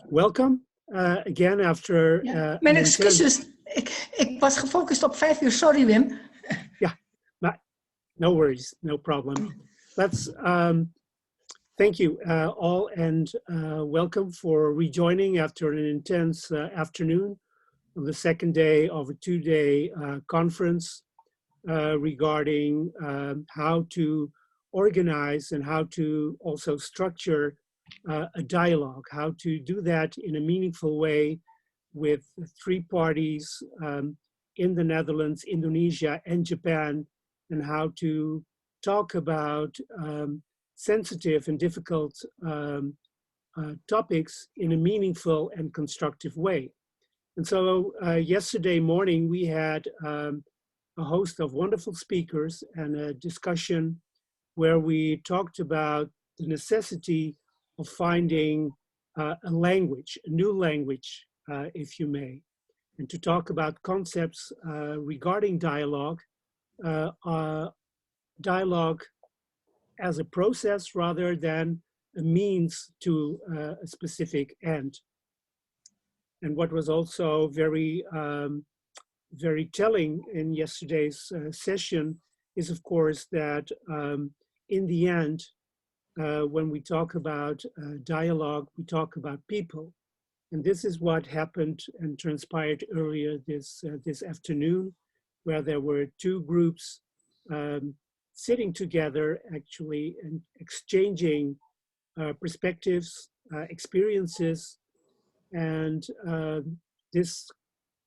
Welcome again after Ja, an mijn intense. excuses. Ik was gefocust op 5 uur. Sorry, Wim. Yeah, no worries, no problem. Let's thank you all and welcome for rejoining after an intense afternoon of the second day of a two-day conference regarding how to organize and how to also structure a dialogue, how to do that in a meaningful way with three parties in the Netherlands, Indonesia, and Japan, and how to talk about sensitive and difficult topics in a meaningful and constructive way. And so yesterday morning, we had a host of wonderful speakers and a discussion where we talked about the necessity of finding a language, a new language, if you may, and to talk about concepts regarding dialogue, dialogue as a process rather than a means to a specific end. And what was also very, very telling in yesterday's session is, of course, that in the end, when we talk about dialogue, we talk about people. And this is what happened and transpired earlier this afternoon, where there were two groups sitting together actually and exchanging perspectives, experiences. And this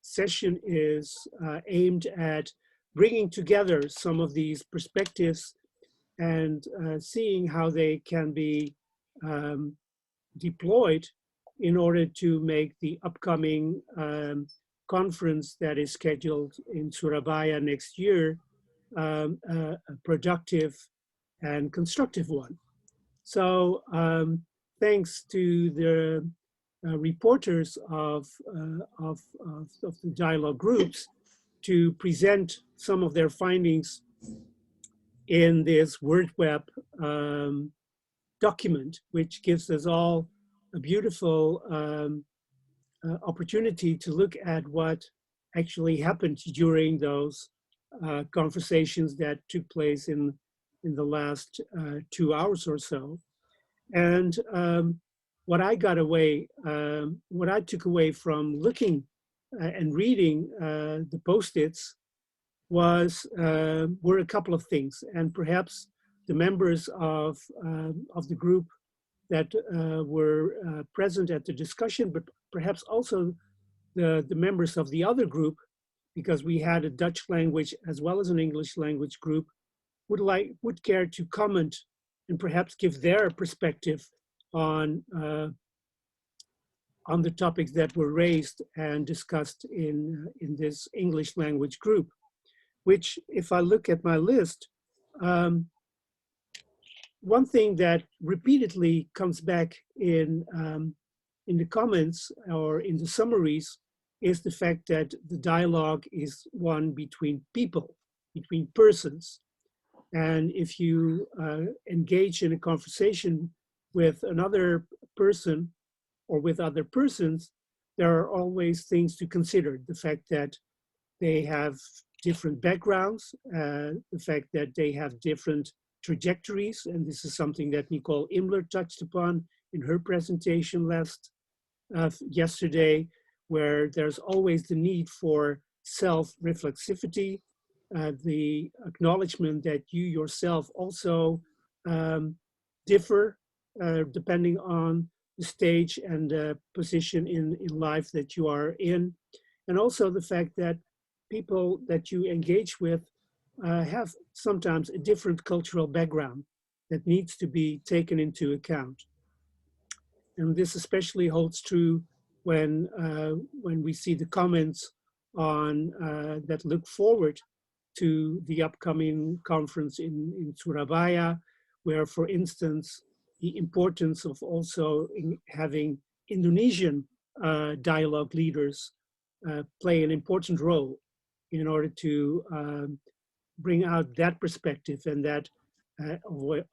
session is aimed at bringing together some of these perspectives and seeing how they can be deployed in order to make the upcoming conference that is scheduled in Surabaya next year a productive and constructive one. So thanks to the reporters of the dialogue groups to present some of their findings in this WordWeb document, which gives us all a beautiful opportunity to look at what actually happened during those conversations that took place in the last 2 hours or so. And what I got away, what I took away from looking and reading the post-its were a couple of things, and perhaps the members of the group that were present at the discussion, but perhaps also the members of the other group, because we had a Dutch language as well as an English language group, would care to comment and perhaps give their perspective on the topics that were raised and discussed in this English language group, which, if I look at my list, one thing that repeatedly comes back in the comments or in the summaries is the fact that the dialogue is one between people, between persons. And if you engage in a conversation with another person or with other persons, there are always things to consider. The fact that they have different backgrounds, the fact that they have different trajectories, and this is something that Nicole Imler touched upon in her presentation yesterday, where there's always the need for self-reflexivity, the acknowledgement that you yourself also differ depending on the stage and position in life that you are in, and also the fact that people that you engage with have sometimes a different cultural background that needs to be taken into account. And this especially holds true when we see the comments on that look forward to the upcoming conference in Surabaya, where, for instance, the importance of also having Indonesian dialogue leaders play an important role in order to bring out that perspective, and that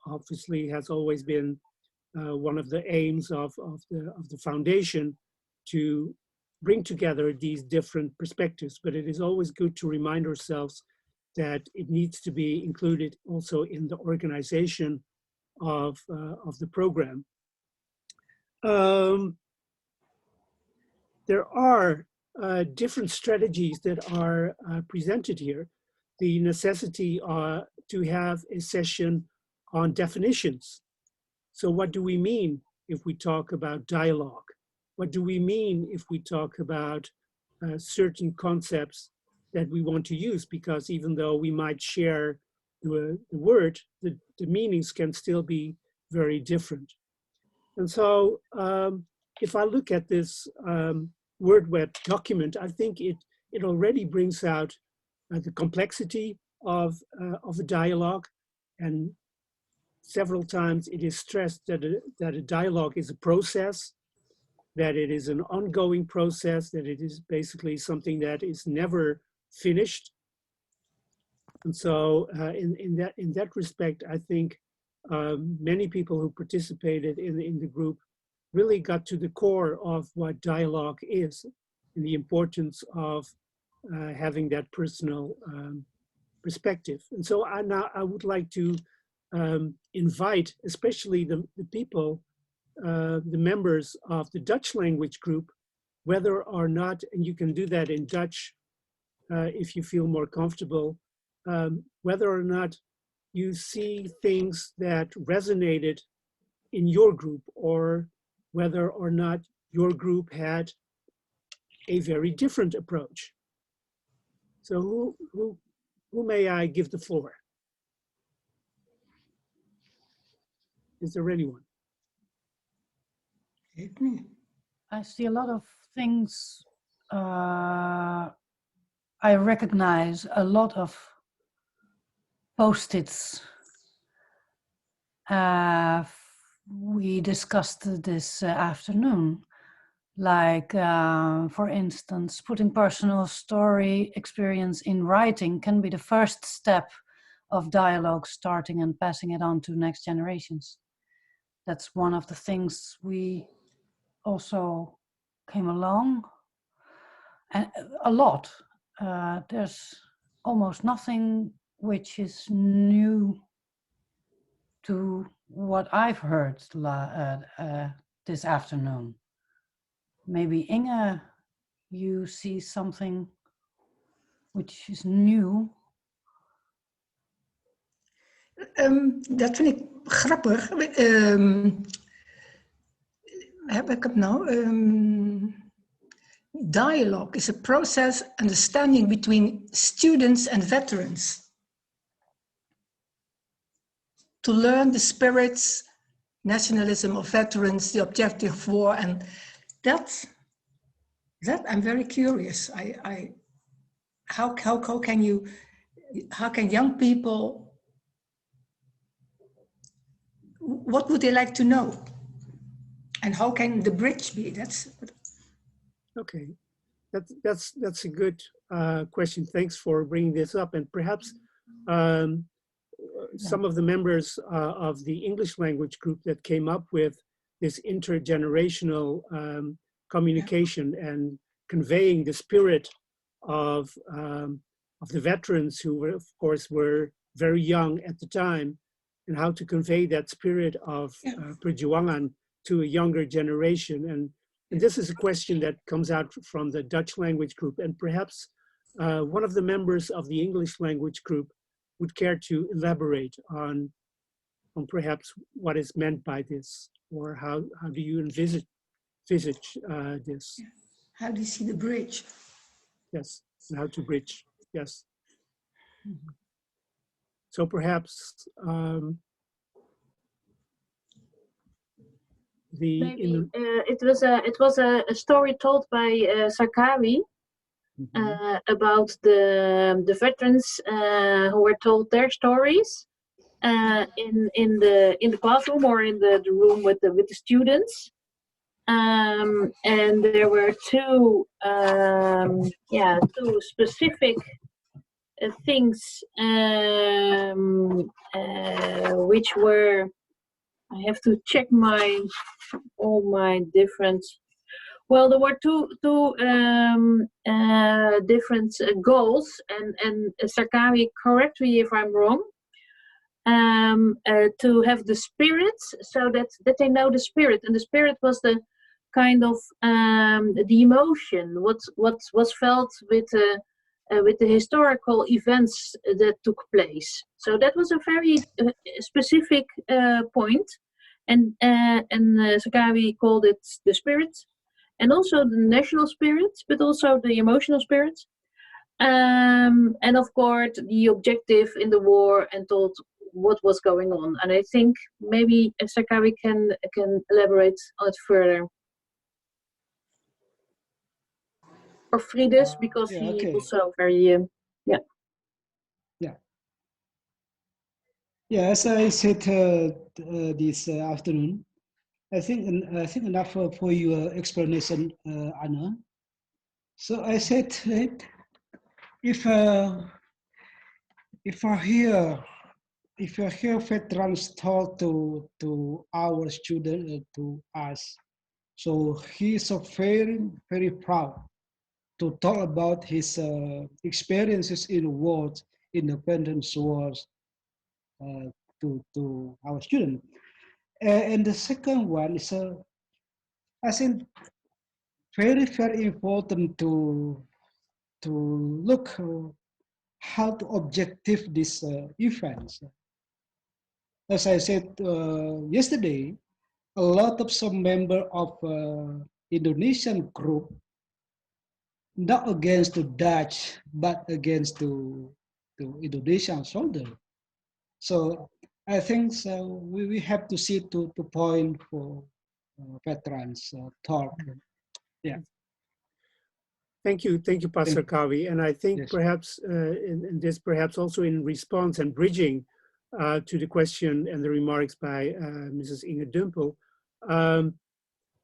obviously has always been one of the aims of the foundation to bring together these different perspectives. But it is always good to remind ourselves that it needs to be included also in the organization of the program. There are different strategies that are presented here. The necessity to have a session on definitions. So what do we mean if we talk about dialogue? What do we mean if we talk about certain concepts that we want to use? Because even though we might share the word, the meanings can still be very different. And so if I look at this word web document, I think it already brings out the complexity of a dialogue, and several times it is stressed that a dialogue is a process, that it is an ongoing process, that it is basically something that is never finished. And so in that respect, I think many people who participated in the group really got to the core of what dialogue is and the importance of having that personal perspective. And so I would like to invite, especially the people, the members of the Dutch language group, whether or not, and you can do that in Dutch if you feel more comfortable, whether or not you see things that resonated in your group, or whether or not your group had a very different approach. So who may I give the floor? Is there anyone? I see a lot of things I recognize, a lot of post-its. We discussed this afternoon, like for instance, putting personal story experience in writing can be the first step of dialogue starting and passing it on to next generations. That's one of the things we also came along, and a lot. There's almost nothing which is new to what I've heard this afternoon. Maybe Inge, you see something which is new. Dat vind ik grappig. Heb ik het nou? Dialogue is a process understanding between students and veterans to learn the spirits, nationalism of veterans, the objective of war, and that I'm very curious. How can young people, what would they like to know? And how can the bridge be? Okay, that's a good question. Thanks for bringing this up. And perhaps some of the members of the English language group that came up with this intergenerational communication and conveying the spirit of the veterans who were, of course, were very young at the time, and how to convey that spirit of perjuangan to a younger generation. And this is a question that comes out from the Dutch language group. And perhaps one of the members of the English language group would care to elaborate on perhaps what is meant by this, or how do you envisage this? How do you see the bridge? Yes, and how to bridge, yes. Mm-hmm. So perhaps it was a story told by Sarkawi about the veterans who were told their stories in the classroom or in the room with the students, and there were two specific things which were I have to check all my different. Well, there were two different goals, and Sakari, correct me if I'm wrong. To have the spirit, so that they know the spirit, and the spirit was the kind of the emotion, what was felt with the historical events that took place. So that was a very specific point, and Sakari called it the spirit, and also the national spirit, but also the emotional spirit. And of course, the objective in the war, and told what was going on. And I think maybe Sakari can elaborate on it further. Or Frides, because Yeah, he okay. also very, yeah. Yeah. Yeah, as I said this afternoon, I think enough for your explanation, Anna. So I said, if I hear veterans talk to our student, to us, so he's so very proud to talk about his experiences in wars, independence wars, to our student. And the second one is, I think, very important to look how to objective these events. As I said yesterday, a lot of some member of Indonesian group not against the Dutch, but against the Indonesian soldier. So I think so we have to see to point for veterans talk. Yeah. Thank you, Pastor Kavi. And I think Yes. perhaps, in this perhaps also in response and bridging to the question and the remarks by Mrs. Inge Dumpel,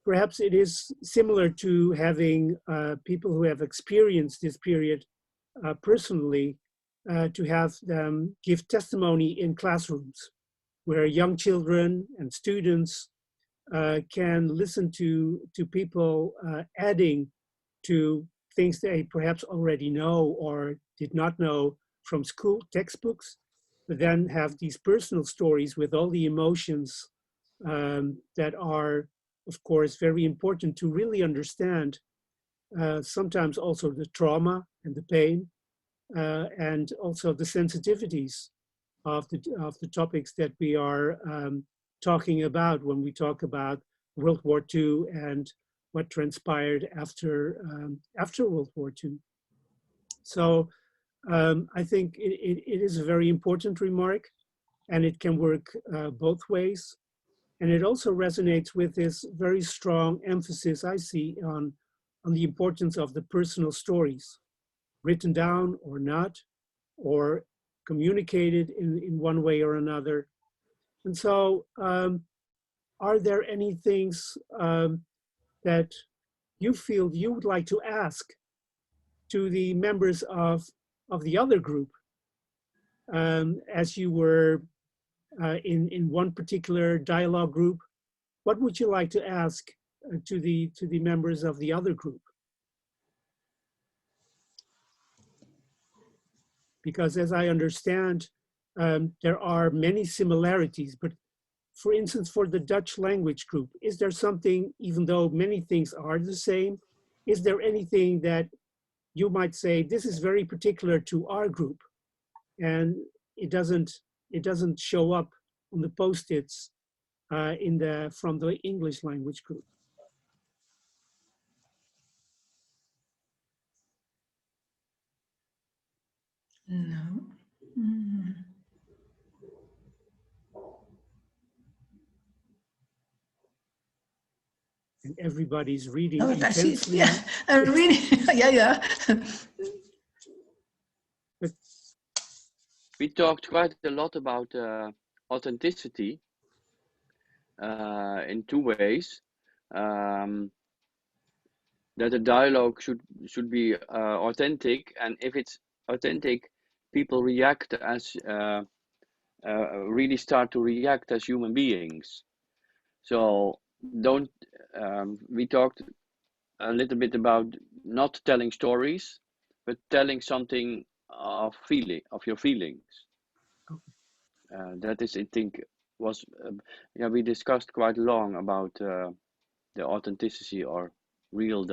perhaps it is similar to having people who have experienced this period personally, to have them give testimony in classrooms where young children and students can listen to people adding to things they perhaps already know or did not know from school textbooks, but then have these personal stories with all the emotions that are, of course, very important to really understand sometimes also the trauma and the pain, and also the sensitivities of the topics that we are talking about when we talk about World War II and what transpired after World War II. So I think it is a very important remark, and it can work both ways. And it also resonates with this very strong emphasis I see on the importance of the personal stories, written down or not, or communicated in one way or another. And so are there any things that you feel you would like to ask to the members of the other group as you were in one particular dialogue group? What would you like to ask to the members of the other group? Because as I understand, there are many similarities, but for instance, for the Dutch language group, is there something, even though many things are the same, is there anything that you might say, this is very particular to our group, and it doesn't show up on the post-its from the English language group? No. Mm. And everybody's reading No, I see it. intensely. Yeah, I'm reading. Yeah. But we talked quite a lot about authenticity in two ways. That a dialogue should be authentic, and if it's authentic, people react as really start to react as human beings. So don't. We talked a little bit about not telling stories, but telling something of your feelings. That is, I think, was yeah. We discussed quite long about the authenticity or real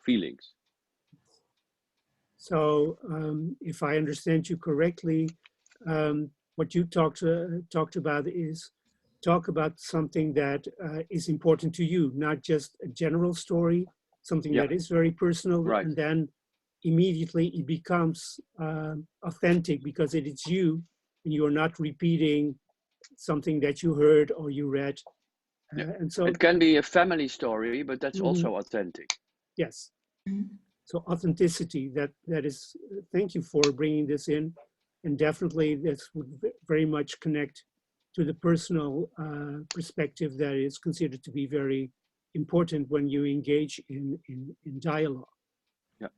feelings. So if I understand you correctly, what you talked about is talk about something that is important to you, not just a general story, something Yeah. that is very personal, Right. and then immediately it becomes authentic because it is you, and you are not repeating something that you heard or you read. Yeah. And so It can be a family story, but that's also authentic. yes. So authenticity, that is, thank you for bringing this in. And definitely this would very much connect to the personal perspective that is considered to be very important when you engage in dialogue. Yeah.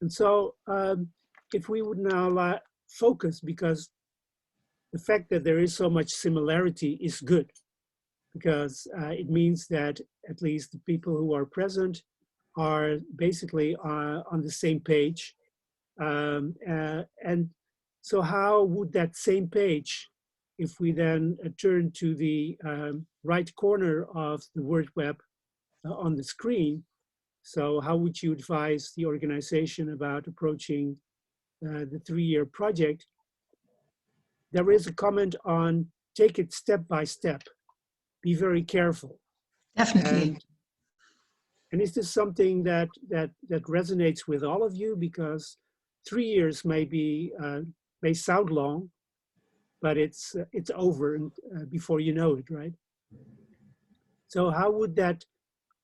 And so if we would now focus, because the fact that there is so much similarity is good, because it means that at least the people who are present are basically on the same page. And so how would that same page, if we then turn to the right corner of the word web on the screen, so how would you advise the organization about approaching the 3-year project? There is a comment on take it step by step, be very careful. Definitely. And is this something that resonates with all of you? Because 3 years may sound long, but it's over before you know it, right? So how would that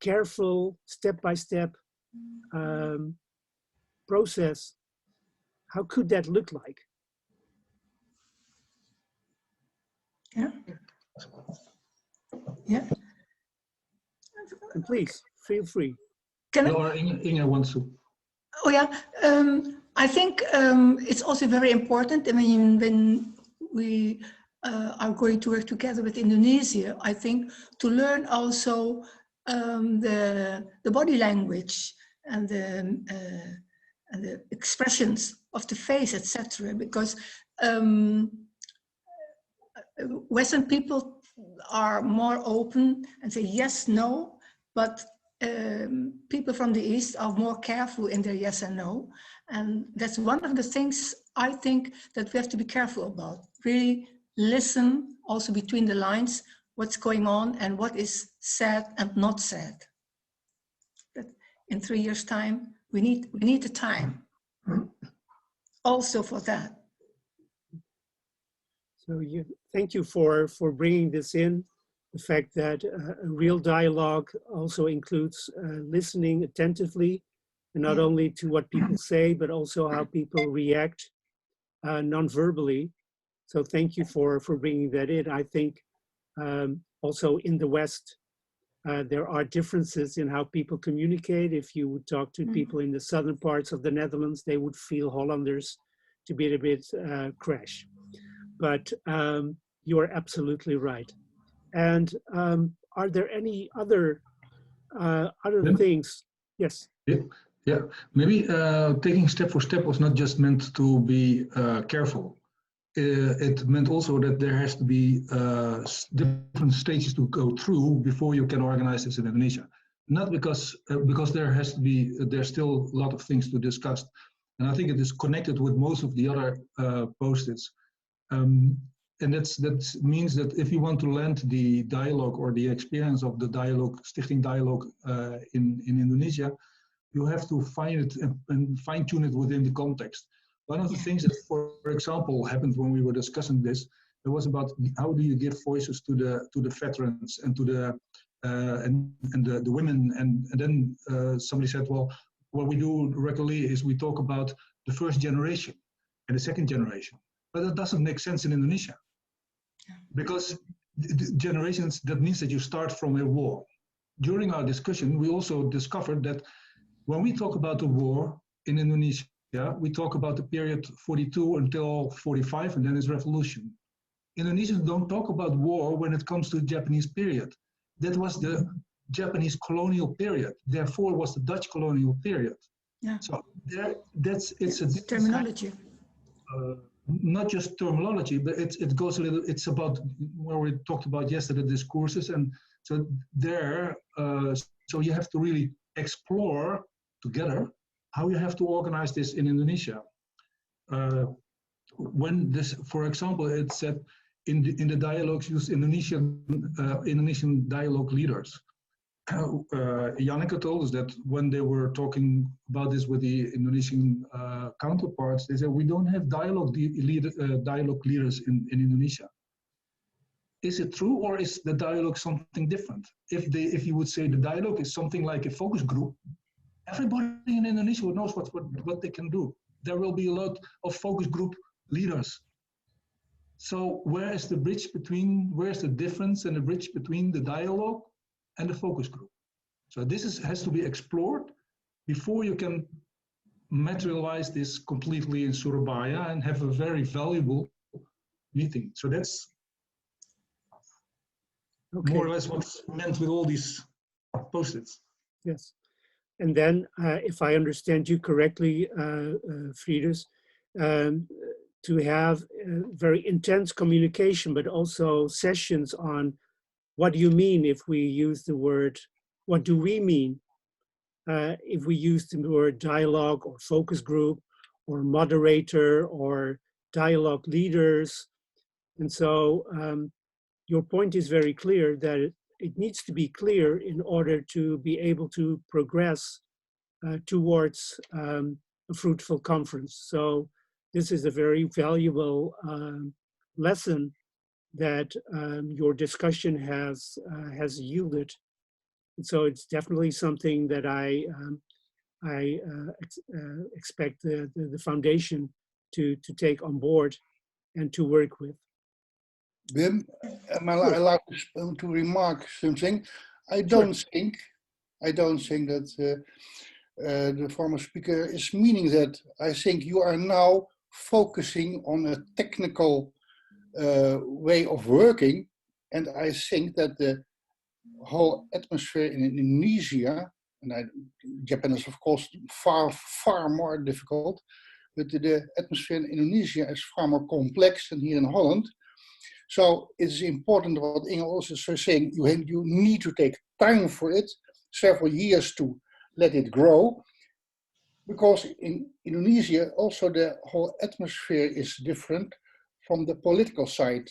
careful step-by-step process, how could that look like? Yeah. Yeah. And please, feel free. Or Inge wants to. Oh yeah, I think it's also very important. I mean, when we are going to work together with Indonesia, I think to learn also the body language and the expressions of the face, etc. Because Western people are more open and say yes, no, but people from the East are more careful in their yes and no. And that's one of the things I think that we have to be careful about. Really listen also between the lines, what's going on and what is said and not said. But in 3 years' time, we need the time also for that. So thank you for bringing this in. The fact that a real dialogue also includes listening attentively, and not only to what people say, but also how people react non-verbally. So thank you for bringing that in. I think also in the West, there are differences in how people communicate. If you would talk to people in the southern parts of the Netherlands, they would feel Hollanders to be a bit crash. But you are absolutely right. And are there any other things? Yes. Yeah. Maybe taking step for step was not just meant to be careful. It meant also that there has to be different stages to go through before you can organize this in Indonesia. Not because there's still a lot of things to discuss. And I think it is connected with most of the other post-its. And that means that if you want to land the dialogue or the experience of the dialogue, Stichting Dialogue in Indonesia, you have to find it and fine-tune it within the context. One of the things that, for example, happened when we were discussing this, it was about how do you give voices to the veterans and to the women, and then somebody said, well, what we do regularly is we talk about the first generation and the second generation, but that doesn't make sense in Indonesia. Because generations, that means that you start from a war. During our discussion, we also discovered that when we talk about the war in Indonesia, we talk about the period 42 until 45, and then it's revolution. Indonesians don't talk about war when it comes to the Japanese period. That was the Japanese colonial period. Therefore, was the Dutch colonial period. Yeah. So it's a different terminology. not just terminology, but it goes a little. It's about where we talked about yesterday, discourses, and so there. So you have to really explore together how you have to organize this in Indonesia. When this, for example, it said in the dialogues use Indonesian dialogue leaders. Janneke told us that when they were talking about this with the Indonesian counterparts, they said we don't have dialogue leaders in Indonesia. Is it true, or is the dialogue something different? If you would say the dialogue is something like a focus group, everybody in Indonesia knows what they can do. There will be a lot of focus group leaders. So where's the difference and the bridge between the dialogue and the focus group? So this has to be explored before you can materialize this completely in Surabaya and have a very valuable meeting. So that's more or less what's meant with all these post-its. Yes. And then, if I understand you correctly, Frieders, to have very intense communication, but also sessions on what do you mean if we use the word, what do we mean if we use the word dialogue or focus group or moderator or dialogue leaders. And so your point is very clear that it needs to be clear in order to be able to progress towards a fruitful conference. So this is a very valuable lesson that your discussion has yielded. And so it's definitely something that I expect the foundation to take on board and to work with. Wim, am I allowed to remark something? I don't think that the former speaker is meaning that. I think you are now focusing on a technical way of working, and I think that the whole atmosphere in Indonesia, and Japan is of course far more difficult, but the atmosphere in Indonesia is far more complex than here in Holland. So it's important what Inge also is saying, you need to take time for it, several years to let it grow, because in Indonesia also the whole atmosphere is different from the political side.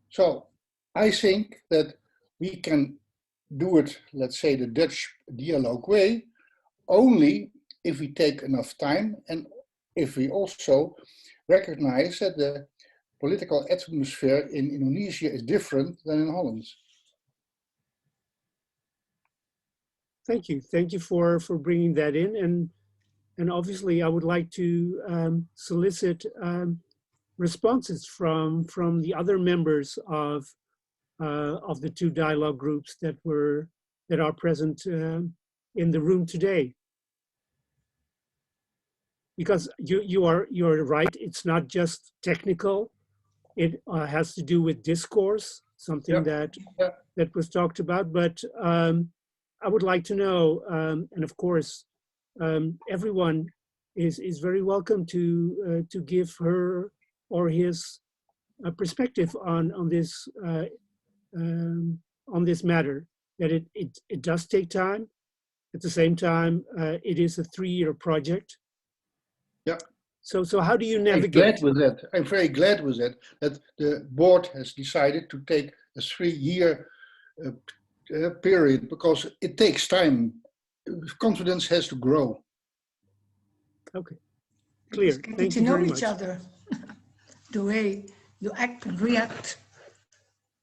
So I think that we can do it, let's say the Dutch dialogue way, only if we take enough time and if we also recognize that the political atmosphere in Indonesia is different than in Holland. Thank you. Thank you for bringing that in. And obviously I would like to solicit responses from the other members of the two dialogue groups that are present in the room today. Because you're right, it's not just technical. It has to do with discourse, something that was talked about. But I would like to know, and of course, everyone is very welcome to give her or his perspective on this matter. That it does take time. At the same time, it is a 3-year project. Yeah. So how do you navigate? I'm very glad with that the board has decided to take a 3-year period, because it takes time. Confidence has to grow. Okay, clear. Thank you to know very each much. other, the way you act and react,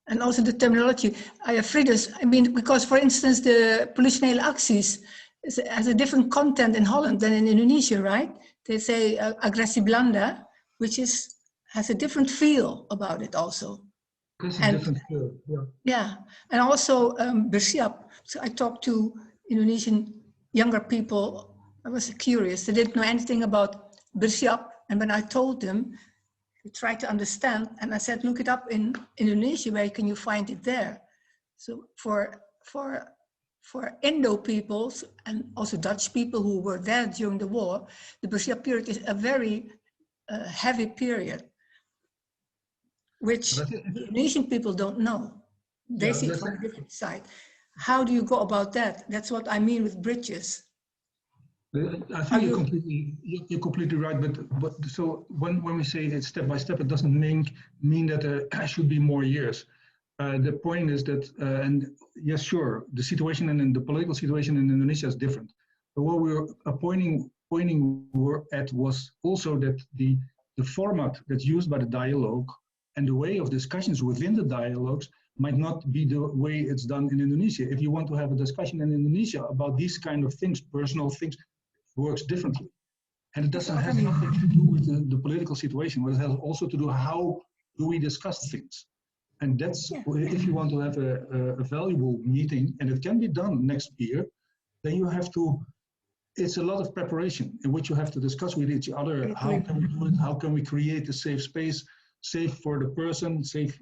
and also the terminology. Frieders, I mean, because for instance, the politionele acties has a different content in Holland than in Indonesia, right? They say agressie blanda, which has a different feel about it also. It's a different feel, yeah. Yeah, and also bersiap. So I talked to Indonesian younger people. I was curious. They didn't know anything about bersiap, and when I told them, We tried to understand, and I said, look it up in Indonesia. Where can you find it there? So for Indo peoples and also Dutch people who were there during the war, the Brazil period is a very heavy period, which the Indonesian people don't know. They see it from a different side. How do you go about that? That's what I mean with bridges. I think you're completely right, but so when we say it's step by step, it doesn't mean that there should be more years. The point is that, and yes, sure, the situation and the political situation in Indonesia is different. But what we were pointing at was also that the format that's used by the dialogue and the way of discussions within the dialogues might not be the way it's done in Indonesia. If you want to have a discussion in Indonesia about these kind of things, personal things, works differently. And it doesn't have nothing to do with the political situation, but it has also to do how do we discuss things. And that's, if you want to have a valuable meeting, and it can be done next year, then you have to, it's a lot of preparation in which you have to discuss with each other, how can we do it, how can we create a safe space, safe for the person, safe,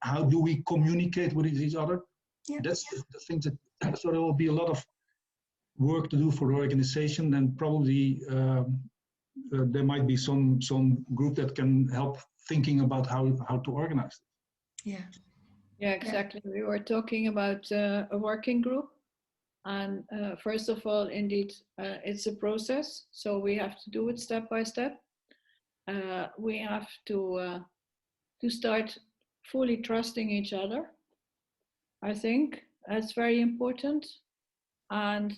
how do we communicate with each other? Yeah. That's the things that, so there will be a lot of work to do for the organization, and probably there might be some group that can help thinking about how to organize it. Yeah. Yeah, exactly. We were talking about a working group, and first of all, indeed, it's a process. So we have to do it step by step. We have to start fully trusting each other. I think that's very important. And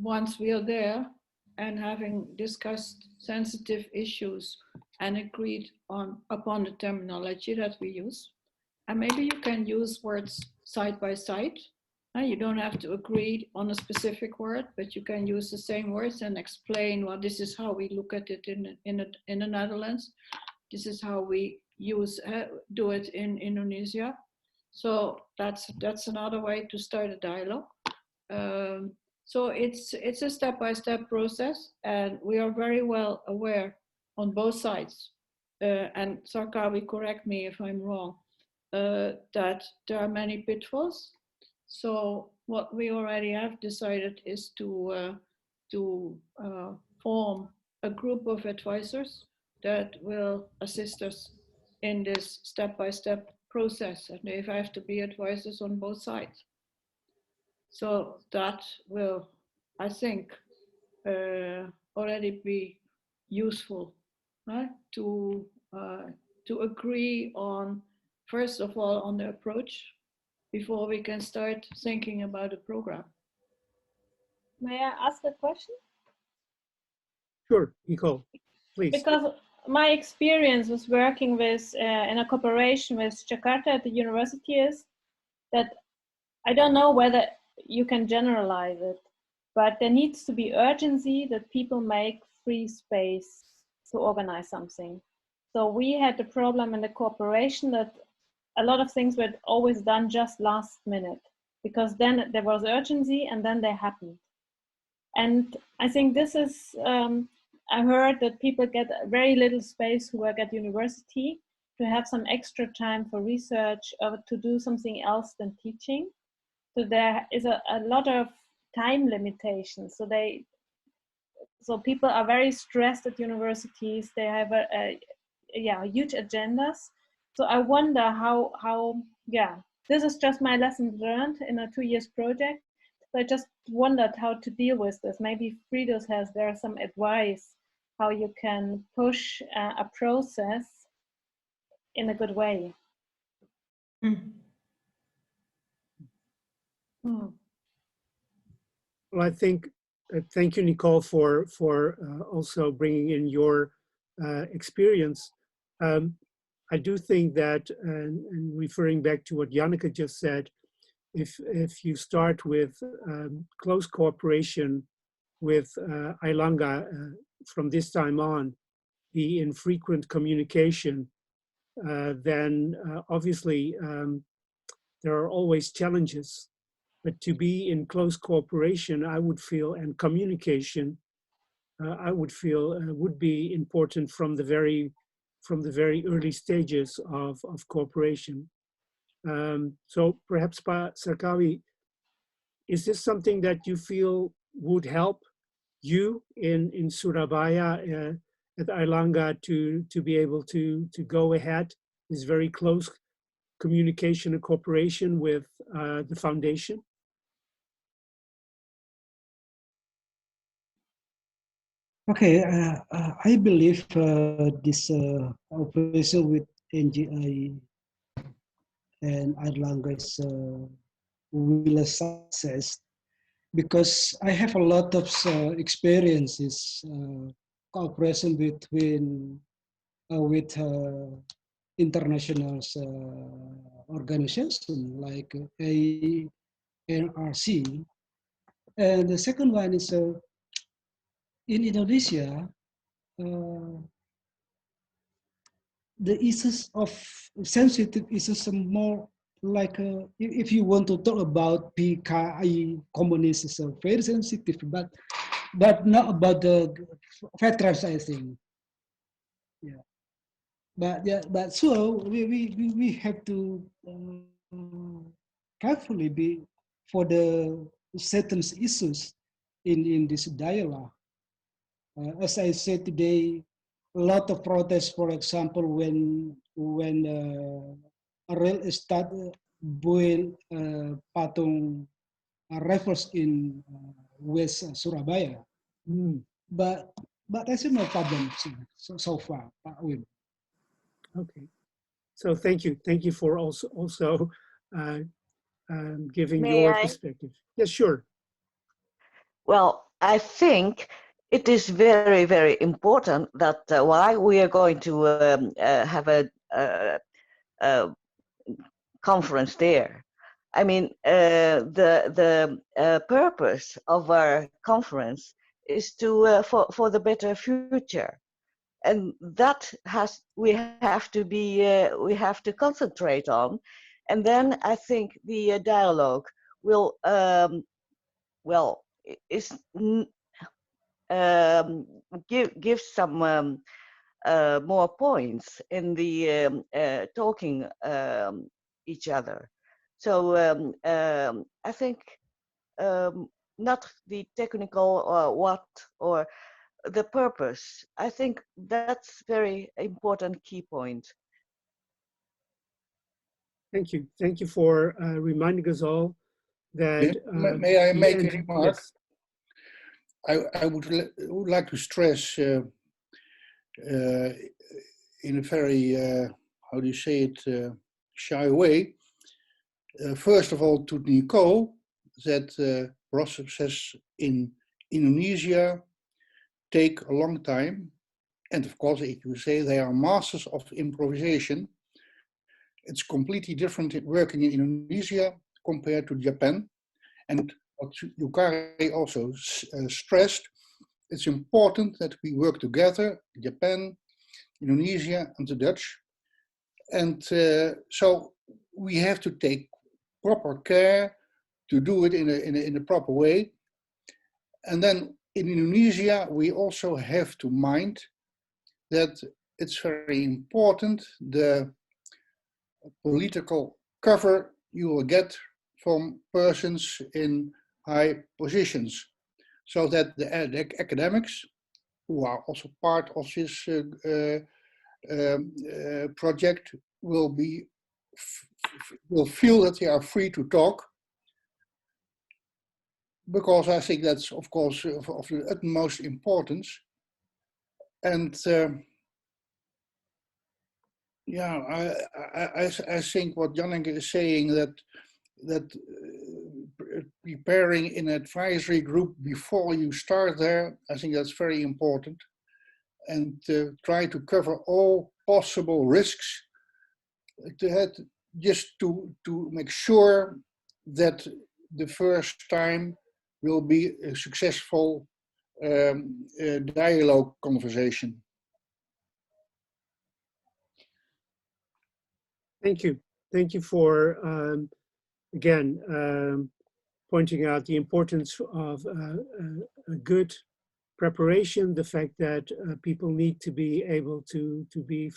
once we are there and having discussed sensitive issues and agreed upon the terminology that we use, and maybe you can use words side by side. You don't have to agree on a specific word, but you can use the same words and explain, well, this is how we look at it in the Netherlands. This is how we do it in Indonesia. So that's another way to start a dialogue. So it's a step-by-step process, and we are very well aware on both sides. And Sarkawi, correct me if I'm wrong, that there are many pitfalls. So what we already have decided is to form a group of advisors that will assist us in this step-by-step process, and if I have to be advisors on both sides. So that will, I think, already be useful, right? To agree on, first of all, on the approach before we can start thinking about a program. May I ask a question? Sure, Nicole, please. Because my experience was working with in a cooperation with Jakarta at the university is that I don't know whether you can generalize it, but there needs to be urgency that people make free space to organize something. So we had the problem in the cooperation that a lot of things were always done just last minute, because then there was urgency and then they happened. And I think this is, I heard that people get very little space who work at university to have some extra time for research or to do something else than teaching. So there is a lot of time limitations. So people are very stressed at universities. They have huge agendas. So I wonder how this is just my lesson learned in a 2 years project. So I just wondered how to deal with this. Maybe Fridos there some advice how you can push a process in a good way. Well, I think, thank you, Nicole, for also bringing in your experience. I do think that, and referring back to what Janneke just said, if you start with close cooperation with Ailanga from this time on, be in frequent communication, then obviously there are always challenges. But to be in close cooperation, I would feel, and communication, I would feel would be important from the very early stages of cooperation. So perhaps, Sarkawi, is this something that you feel would help you in Surabaya at Airlangga to be able to go ahead, this very close communication and cooperation with the foundation? Okay, I believe this operation with NGI and Airlangga is will a success because I have a lot of experiences cooperation between with international organizations like ANRC. And the second one is in Indonesia, the issues of sensitive issues are more like if you want to talk about PKI communists, is very sensitive, but not about the veterans, I think. Yeah, but so we have to carefully be for the certain issues in this dialogue. As I said today, a lot of protests, for example, when a real estate build patung rifles in West Surabaya. But I see no problem so far, Pak Wim. Okay, so thank you for also giving May your I? perspective. Yes, sure. Well, I think it is very, very important that while we are going to have a conference there, I mean, the purpose of our conference is to for the better future, and that we have to concentrate on, and then I think the dialogue will well is give some more points in the talking each other. So I think not the technical or what or the purpose. I think that's very important key point. Thank you for reminding us all that. May I make a remark? Yes. I would like to stress in a very, how do you say it, shy way, first of all to Nicole, that processes in Indonesia take a long time. And of course, if you say they are masters of improvisation, it's completely different working in Indonesia compared to Japan. And what Yukari also stressed, it's important that we work together, Japan, Indonesia, and the Dutch. And so we have to take proper care to do it in a proper way. And then in Indonesia, we also have to mind that it's very important the political cover you will get from persons in high positions, so that the academics, who are also part of this project, will feel that they are free to talk, because I think that's of course of the utmost importance. And yeah, I think what Janneke is saying, that preparing an advisory group before you start there, I think that's very important, and try to cover all possible risks just to make sure that the first time will be a successful dialogue conversation. Thank you for again pointing out the importance of a good preparation, the fact that people need to be able to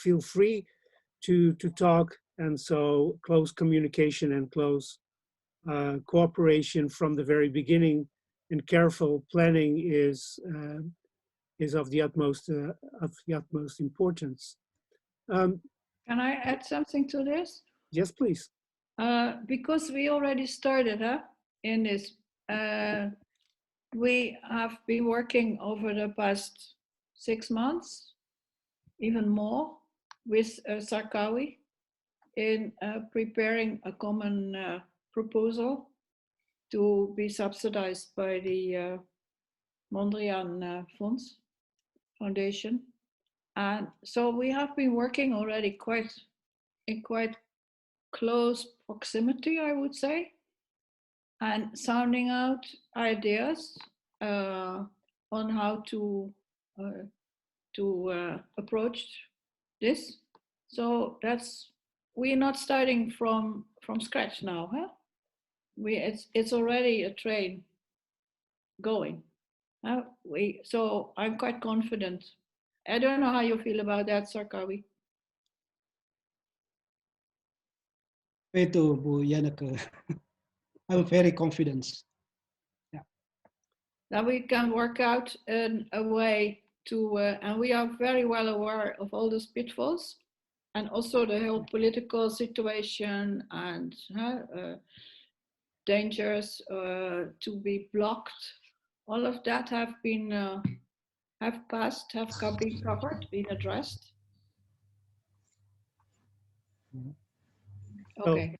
feel free to talk, and so close communication and close cooperation from the very beginning and careful planning is of the utmost importance. Can I add something to this? Yes, please. Because we already started in this, we have been working over the past 6 months, even more, with Sarkawi in preparing a common proposal to be subsidized by the Mondrian Fonds Foundation. And so we have been working already in quite close proximity, I would say, and sounding out ideas on how to approach this. So we're not starting from scratch now, huh? It's already a train going. So I'm quite confident. I don't know how you feel about that, Sarkawi. Itu Bu Janneke. I'm very confident. Yeah. That we can work out a way to, and we are very well aware of all those pitfalls, and also the whole political situation and dangers to be blocked. All of that have been been covered, been addressed. Okay. Well,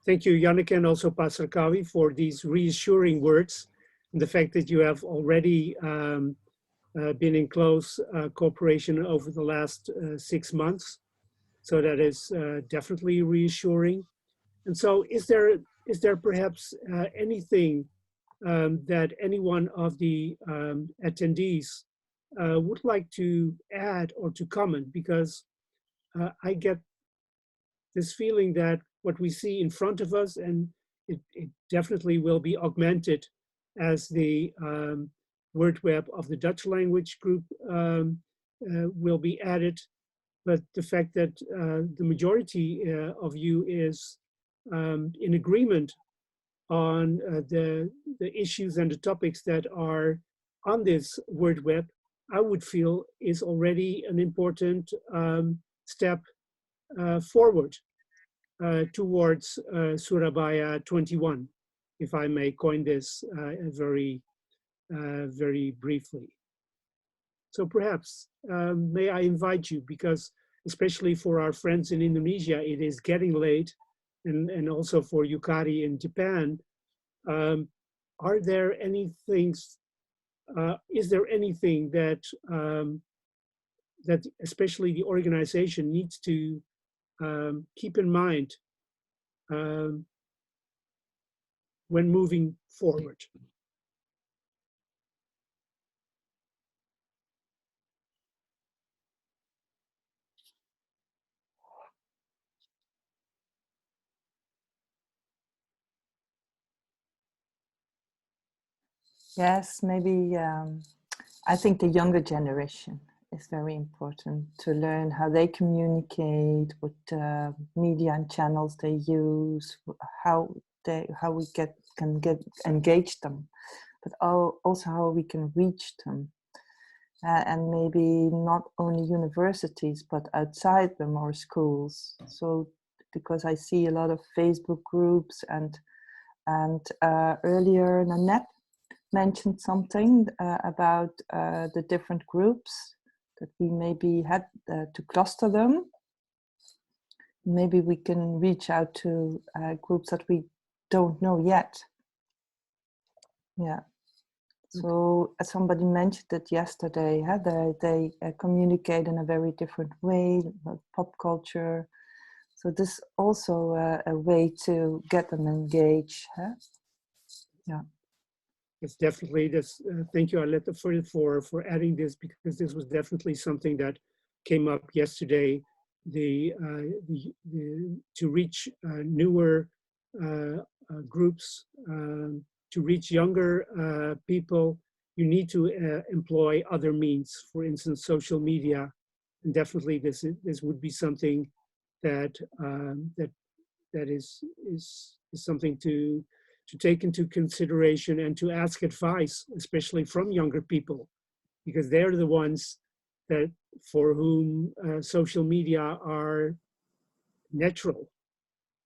thank you, Janneke, and also Pastor Kawi, for these reassuring words, and the fact that you have already been in close cooperation over the last 6 months. So that is definitely reassuring. And so is there perhaps anything that any one of the attendees would like to add or to comment? Because I get this feeling that what we see in front of us, and it definitely will be augmented as the word web of the Dutch language group will be added. But the fact that the majority of you is in agreement on the issues and the topics that are on this word web, I would feel is already an important step forward towards Surabaya 21, if I may coin this very briefly. So perhaps, may I invite you, because especially for our friends in Indonesia, it is getting late, and also for Yukari in Japan, are there any things, is there anything that, that especially the organization needs to keep in mind when moving forward? Yes, maybe I think the younger generation is very important to learn how they communicate, what media and channels they use, how we can engage them, but also how we can reach them, and maybe not only universities but outside them or schools. So because I see a lot of Facebook groups, and earlier Nanette mentioned something about the different groups that we maybe had to cluster them. Maybe we can reach out to groups that we don't know yet. Yeah. So as somebody mentioned it yesterday, they communicate in a very different way, like pop culture. So this also a way to get them engaged. Huh? Yeah. It's definitely this. Thank you, Aletta, for adding this, because this was definitely something that came up yesterday. To reach newer groups, to reach younger people, you need to employ other means, for instance, social media. And definitely this would be something that that is something to take into consideration and to ask advice, especially from younger people, because they're the ones that for whom social media are natural.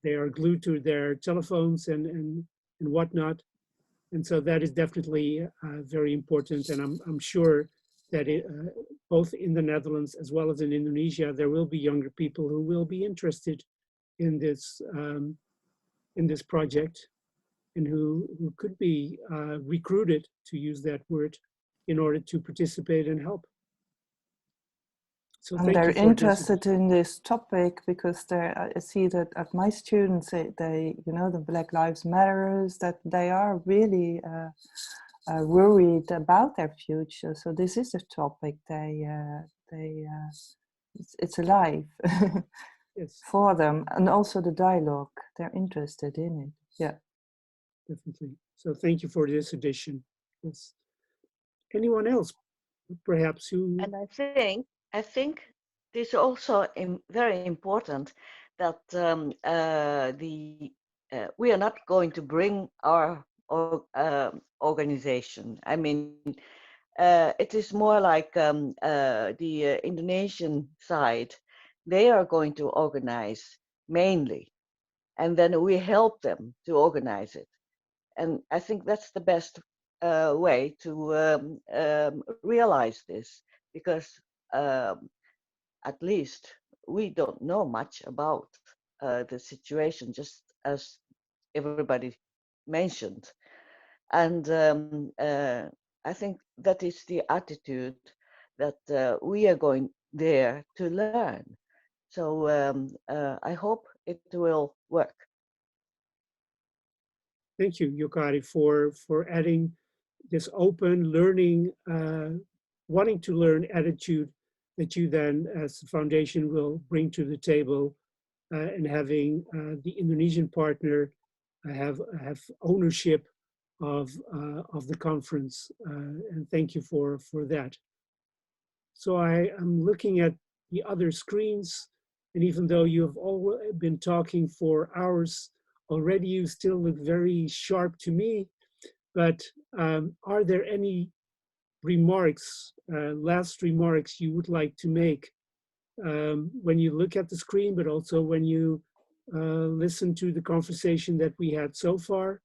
They are glued to their telephones and whatnot. And so that is definitely very important. And I'm sure that both in the Netherlands as well as in Indonesia, there will be younger people who will be interested in this project, and who could be recruited, to use that word, in order to participate and help. So And thank they're you for interested this. in this topic because I see that at my students, they you know, the Black Lives Matters, that they are really worried about their future. So this is a topic it's alive Yes, for them, and also the dialogue. They're interested in it. Yeah. definitely. So thank you for this edition. Yes. Anyone else, perhaps, who? And I think this is also very important that we are not going to bring our organization. I mean, it is more like the Indonesian side. They are going to organize mainly, and then we help them to organize it. And I think that's the best way to realize this, because at least we don't know much about the situation, just as everybody mentioned. And I think that is the attitude that we are going there to learn. So I hope it will work. Thank you, Yokari, for adding this open learning, wanting to learn attitude that you then, as the foundation, will bring to the table, and having the Indonesian partner have ownership of the conference. And thank you for that. So I am looking at the other screens, and even though you have all been talking for hours already, you still look very sharp to me. But are there any remarks, last remarks you would like to make when you look at the screen, but also when you listen to the conversation that we had so far?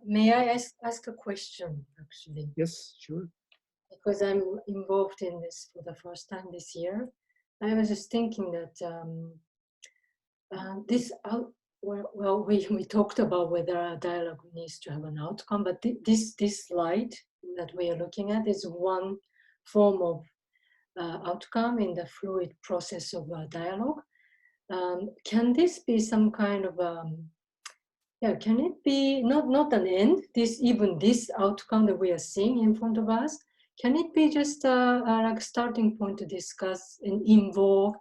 May I ask a question, actually? Yes, sure. Because I'm involved in this for the first time this year. I was just thinking that we talked about whether a dialogue needs to have an outcome, but this slide that we are looking at is one form of outcome in the fluid process of dialogue. Can this be some kind of can it be not an end? This outcome that we are seeing in front of us, can it be just like starting point to discuss and involve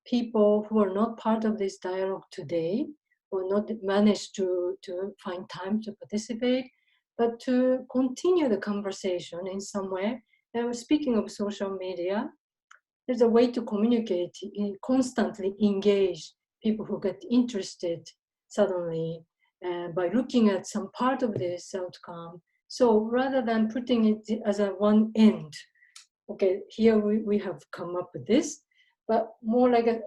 people who are not part of this dialogue today, or not managed to find time to participate, but to continue the conversation in some way? And speaking of social media, there's a way to communicate, constantly engage people who get interested suddenly by looking at some part of this outcome. So rather than putting it as a one end, okay, here we have come up with this, but more like a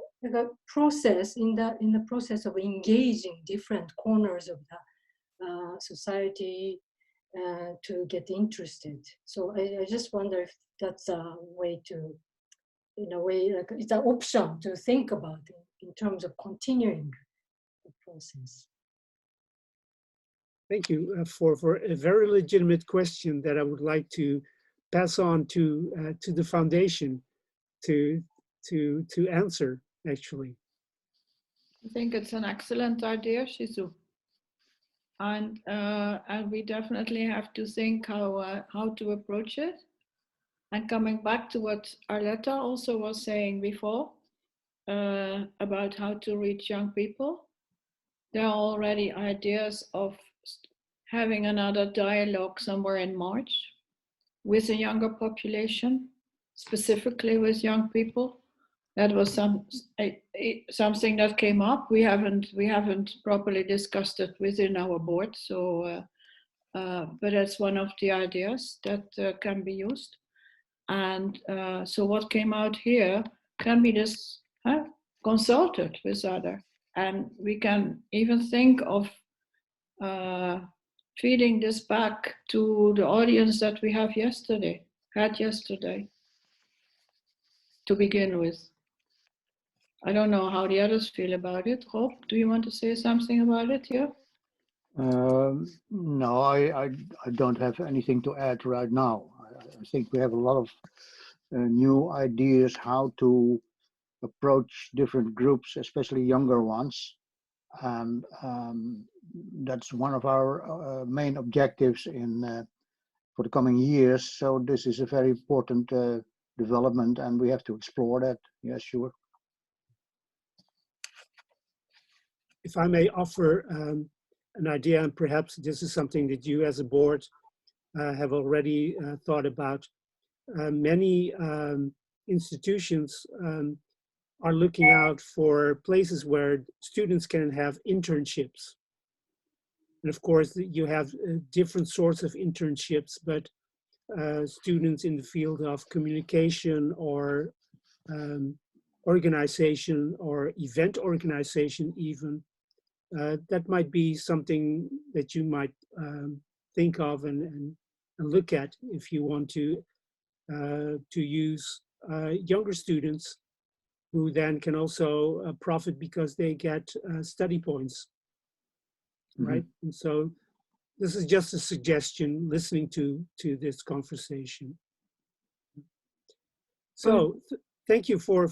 process in the process of engaging different corners of the society to get interested. So I just wonder if that's a way to, in a way, like it's an option to think about in terms of continuing the process. Thank you for a very legitimate question that I would like to pass on to the foundation to answer, actually. I think it's an excellent idea, Shizu. And we definitely have to think how to approach it. And coming back to what Arletta also was saying before, about how to reach young people. There are already ideas of having another dialogue somewhere in March with a younger population, specifically with young people. That was something that came up. We haven't properly discussed it within our board. So, but that's one of the ideas that can be used. And so, what came out here can be just consulted with other, and we can even think of feeding this back to the audience that we had yesterday, to begin with. I don't know how the others feel about it. Rob, do you want to say something about it here? No, I don't have anything to add right now. I think we have a lot of new ideas how to approach different groups, especially younger ones. And that's one of our main objectives in for the coming years. So this is a very important development, and we have to explore that. Yeah, sure. If I may offer an idea, and perhaps this is something that you as a board have already thought about. Many institutions are looking out for places where students can have internships. And of course, you have different sorts of internships, but students in the field of communication or organization or event organization even, that might be something that you might think of and look at if you want to use younger students who then can also profit because they get study points, right? And so this is just a suggestion, listening to this conversation. So thank you for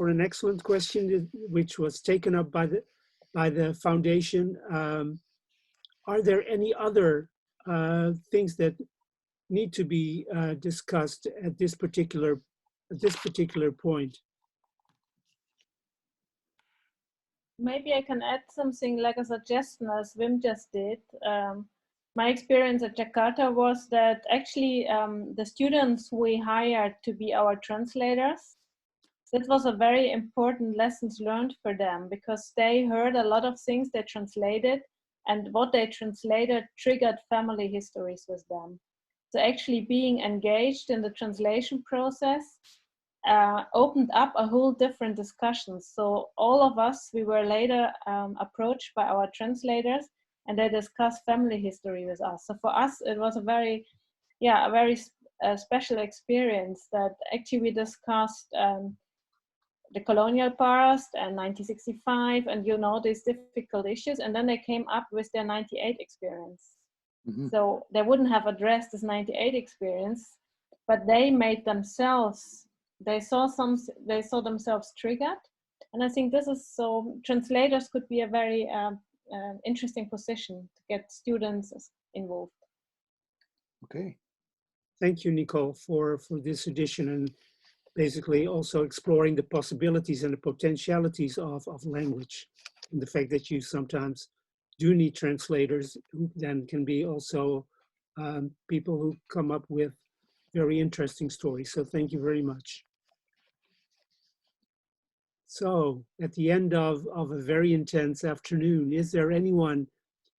an excellent question, which was taken up by the foundation. Are there any other things that need to be discussed at this particular point? Maybe I can add something like a suggestion, as Wim just did. My experience at Jakarta was that actually the students we hired to be our translators, that was a very important lessons learned for them, because they heard a lot of things they translated, and what they translated triggered family histories with them. So actually being engaged in the translation process opened up a whole different discussion. So all of us, we were later approached by our translators, and they discussed family history with us. So for us, it was a very special experience that actually we discussed the colonial past and 1965 and these difficult issues, and then they came up with their 98 experience. So they wouldn't have addressed this 98 experience, but they made themselves, they saw themselves triggered. And I think this is, so translators could be a very interesting position to get students involved. Okay. Thank you, Nicole, for this edition, and basically also exploring the possibilities and the potentialities of language, and the fact that you sometimes do need translators who then can be also people who come up with very interesting stories. So thank you very much. So at the end of a very intense afternoon, is there anyone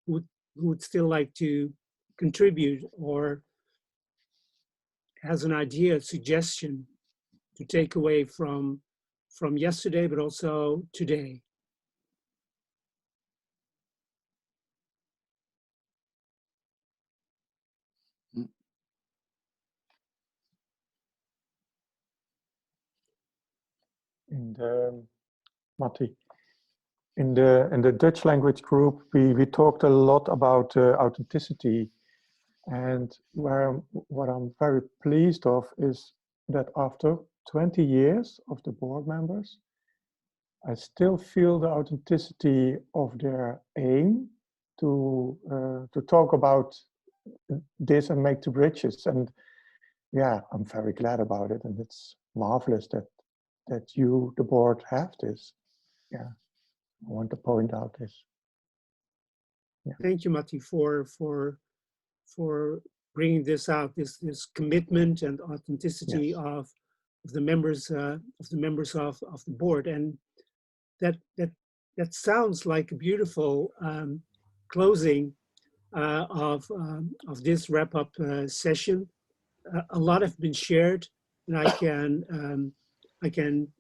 who would still like to contribute or has an idea, a suggestion to take away from yesterday, but also today? Matti, in the Dutch language group, we talked a lot about authenticity, and what I'm very pleased of is that after 20 years of the board members, I still feel the authenticity of their aim to talk about this and make the bridges. And yeah, I'm very glad about it, and it's marvelous that that you, the board, have this. Yeah, I want to point out this. Yeah. Thank you, Matti, for bringing this out. This commitment and authenticity Yes. of the members of the board, and that sounds like a beautiful closing of this wrap-up session. A lot have been shared, and I can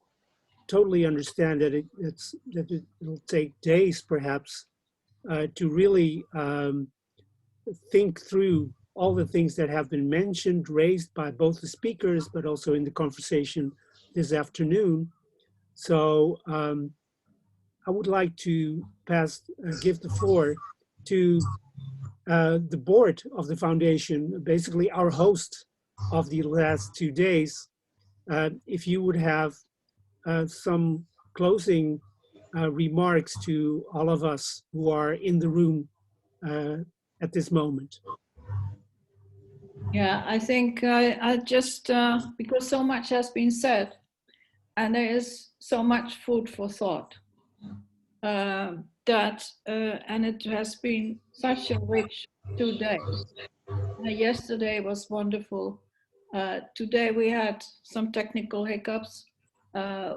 totally understand that it'll take days, perhaps, to really think through all the things that have been mentioned, raised by both the speakers, but also in the conversation this afternoon. So I would like to give the floor to the board of the foundation, basically our host of the last 2 days. If you would have some closing remarks to all of us who are in the room at this moment. Yeah, I think I just, because so much has been said and there is so much food for thought, and it has been such a rich 2 days. Yesterday was wonderful. Today we had some technical hiccups,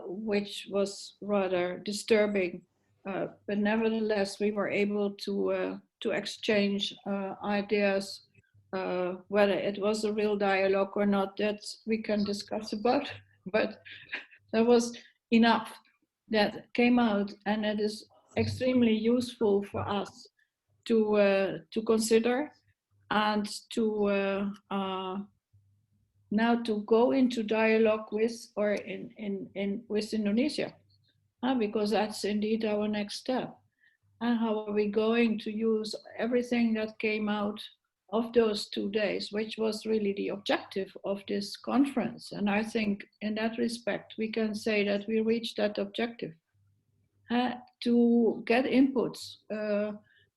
which was rather disturbing. But nevertheless, we were able to exchange ideas. Whether it was a real dialogue or not, that we can discuss about. But there was enough that came out, and it is extremely useful for us to consider and to now to go into dialogue with or with Indonesia, because that's indeed our next step. And how are we going to use everything that came out of those 2 days, which was really the objective of this conference? And I think in that respect, we can say that we reached that objective, to get inputs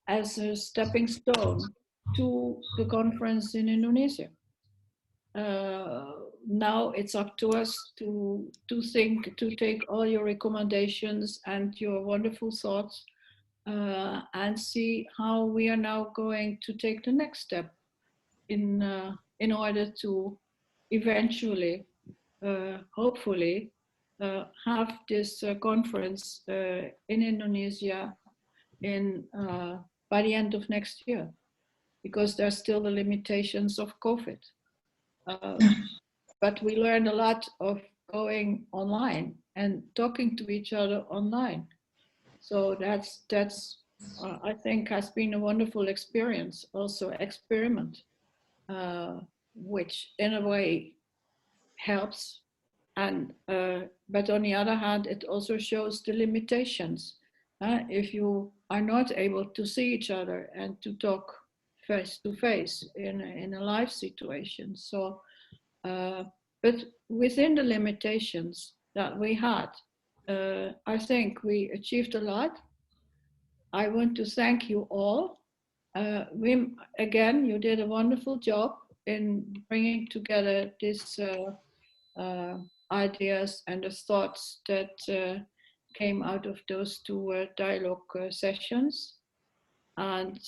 as a stepping stone to the conference in Indonesia. Now it's up to us to think, to take all your recommendations and your wonderful thoughts and see how we are now going to take the next step in order to eventually, hopefully, have this conference in Indonesia by the end of next year, because there's still the limitations of COVID. But we learned a lot of going online and talking to each other online. So that's I think has been a wonderful experience, also experiment, which in a way helps. And but on the other hand, it also shows the limitations. If you are not able to see each other and to talk face to face in a live situation. So, but within the limitations that we had, I think we achieved a lot. I want to thank you all. Wim, again, you did a wonderful job in bringing together these ideas and the thoughts that came out of those 2 dialogue sessions. And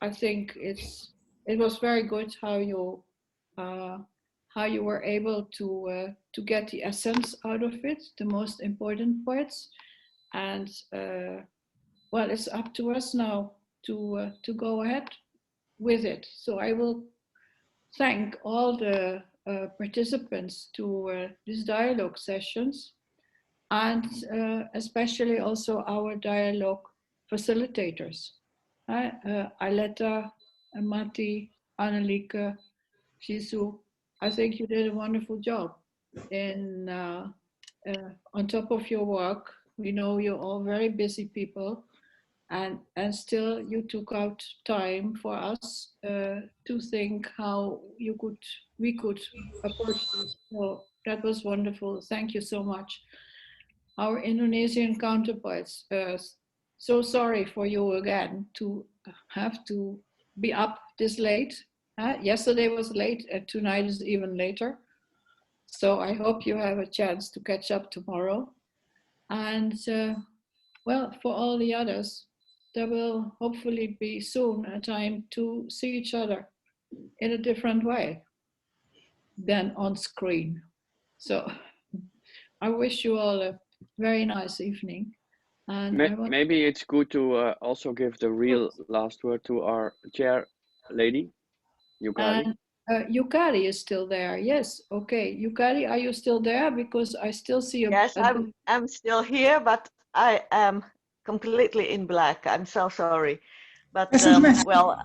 I think it was very good how you were able to get the essence out of it, the most important parts. And well, it's up to us now to go ahead with it. So I will thank all the participants to these dialogue sessions, and especially also our dialogue facilitators. Aletta, Matti, Annelieke, Shisu, I think you did a wonderful job in on top of your work. We know you're all very busy people, and still you took out time for us to think how we could approach this. So that was wonderful. Thank you so much. Our Indonesian counterparts, so sorry for you again to have to be up this late. Yesterday was late, tonight is even later. So I hope you have a chance to catch up tomorrow. And well, for all the others, there will hopefully be soon a time to see each other in a different way than on screen. So I wish you all a very nice evening. And Maybe it's good to also give the real last word to our chair lady, Yukari. And Yukari is still there. Yes. Okay. Yukari, are you still there? Because I still see a. Yes, I'm still here, but I am completely in black. I'm so sorry, but well,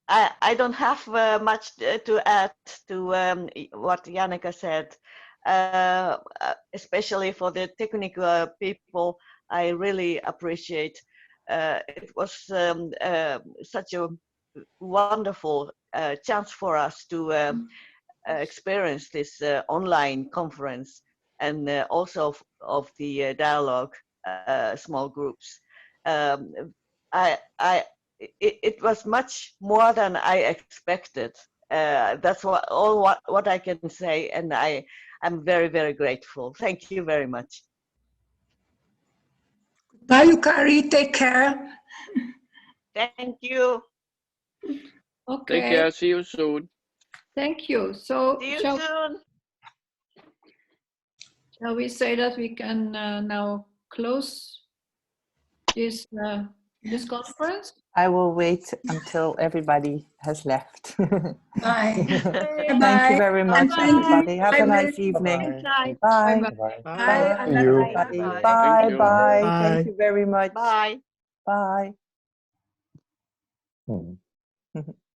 I don't have much to add to what Janneke said. Especially for the technical people, I really appreciate. It was such a wonderful chance for us to experience this online conference, and also of the dialogue small groups. It was much more than I expected. That's what I can say, and I'm very, very grateful. Thank you very much. Bye, Yukari. Take care. Thank you. Okay. Take care. See you soon. Thank you. So see you soon. Shall we say that we can now close this this conference? I will wait until everybody has left. Bye. Thank you very much, everybody. Have a nice Bye. evening. Bye. Bye. Bye. Bye. See you. Everybody. Bye. Bye. Thank you. Bye. Bye. Thank you very much. Bye. Bye. Hmm.